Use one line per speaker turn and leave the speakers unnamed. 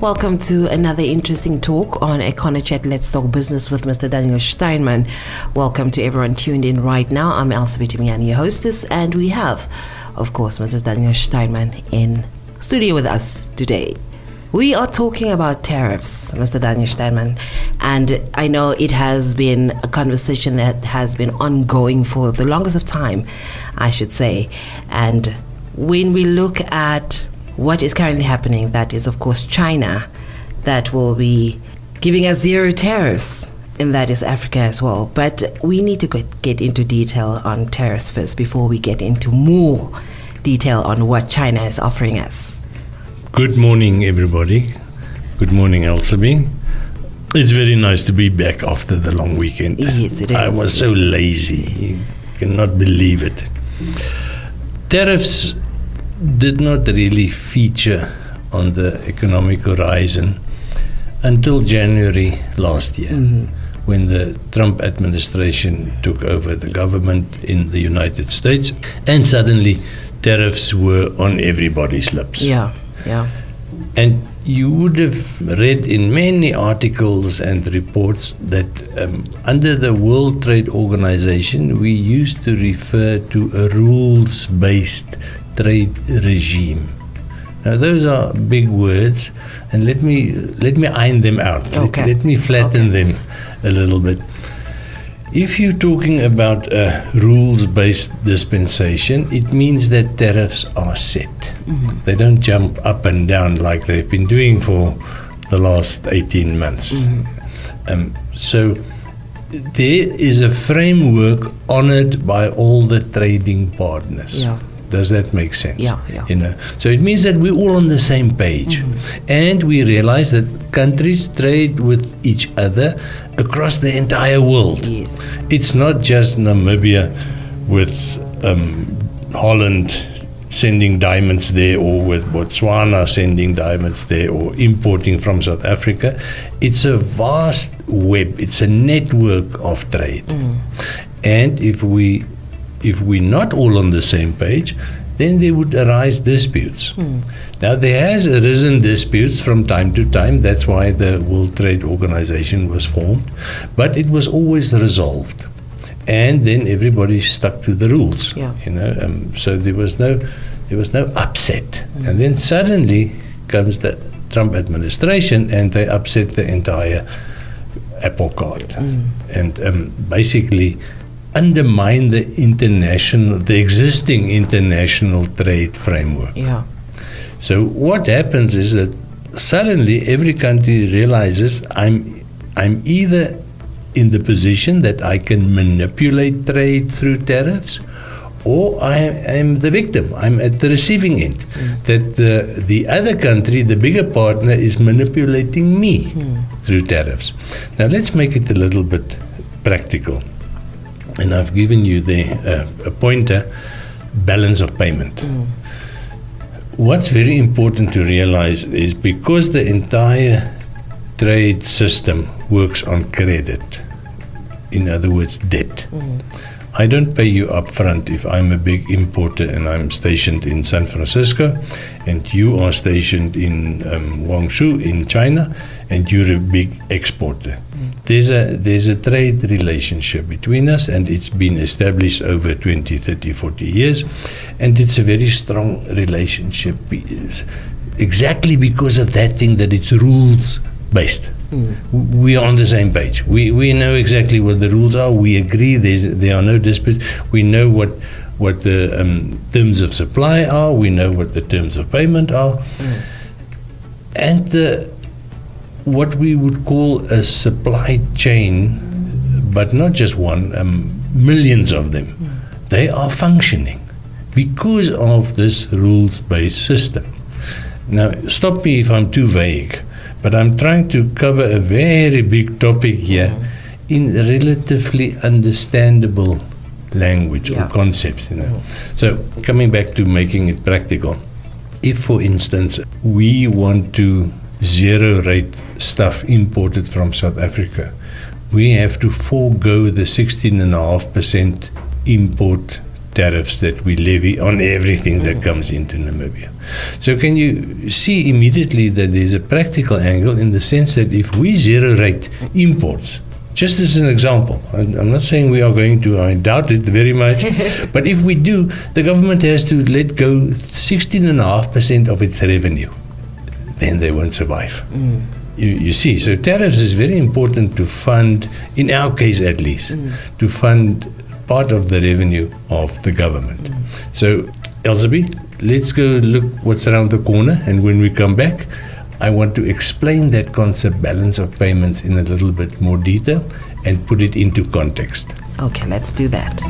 Welcome to another interesting talk on Econo Chat. Let's talk business with Mr. Daniel Steinman. Welcome to everyone tuned in right now. I'm Elsa Bitimiani, your hostess, and we have, of course, Mrs. Daniel Steinman in studio with us today. We are talking about tariffs, Mr. Daniel Steinman, and I know it has been a conversation that has been ongoing for the longest of time, I should say. And when we look at what is currently happening, that is, of course, China, that will be giving us zero tariffs, and that is Africa as well. But we need to get into detail on tariffs first before we get into more detail on what China is offering us.
Good morning, everybody. Good morning, Elsaby. It's very nice to be back after the long weekend.
Yes, it is.
I was so lazy. You cannot believe it. Tariffs did not really feature on the economic horizon until January last year, when the Trump administration took over the government in the United States, and suddenly tariffs were on everybody's lips.
Yeah.
And you would have read in many articles and reports that under the World Trade Organization, we used to refer to a rules-based trade regime. Now, those are big words, and let me iron them out.
Okay.
Let me flatten them a little bit. If you're talking about a rules-based dispensation, it means that tariffs are set. They don't jump up and down like they've been doing for the last 18 months. So there is a framework honored by all the trading partners.
Yeah.
Does that make sense?
Yeah.
So it means that we're all on the same page, and we realize that countries trade with each other across the entire world.
Yes.
It's not just Namibia with Holland sending diamonds there, or with Botswana sending diamonds there, or importing from South Africa. It's a vast web. It's a network of trade. And if we're not all on the same page, then there would arise disputes. Now, there has arisen disputes from time to time. That's why the World Trade Organization was formed. But it was always resolved. And then everybody stuck to the rules.
Yeah.
So there was no upset. And then suddenly comes the Trump administration, and they upset the entire apple cart. And basically undermine the existing international trade framework.
Yeah.
So what happens is that suddenly every country realizes I'm either in the position that I can manipulate trade through tariffs, or I am the victim. I'm at the receiving end. That the other country, the bigger partner, is manipulating me through tariffs. Now let's make it a little bit practical. And I've given you there a pointer: balance of payment. What's very important to realize is, because the entire trade system works on credit, in other words, debt. I don't pay you up front if I'm a big importer and I'm stationed in San Francisco, and you are stationed in Guangzhou in China, and you're a big exporter. There's a trade relationship between us, and it's been established over 20, 30, 40 years, and it's a very strong relationship, exactly because of that thing, that it's rules-based. We are on the same page. We know exactly what the rules are. We agree there are no disputes. We know what the terms of supply are. We know what the terms of payment are. And what we would call a supply chain, but not just one, millions of them, they are functioning because of this rules-based system. Now, stop me if I'm too vague, but I'm trying to cover a very big topic here in relatively understandable language or concepts. So, coming back to making it practical, if, for instance, we want to zero rate stuff imported from South Africa, we have to forego the 16.5% import tariffs that we levy on everything that comes into Namibia. So can you see immediately that there's a practical angle in the sense that if we zero rate imports, just as an example, I'm not saying we are going to, I doubt it very much, but if we do, the government has to let go 16.5% of its revenue. Then they won't survive. You see, so tariffs is very important to fund, in our case at least, to fund part of the revenue of the government. So, Elzabeth, let's go look what's around the corner, and when we come back, I want to explain that concept, balance of payments, in a little bit more detail and put it into context.
Okay, let's do that.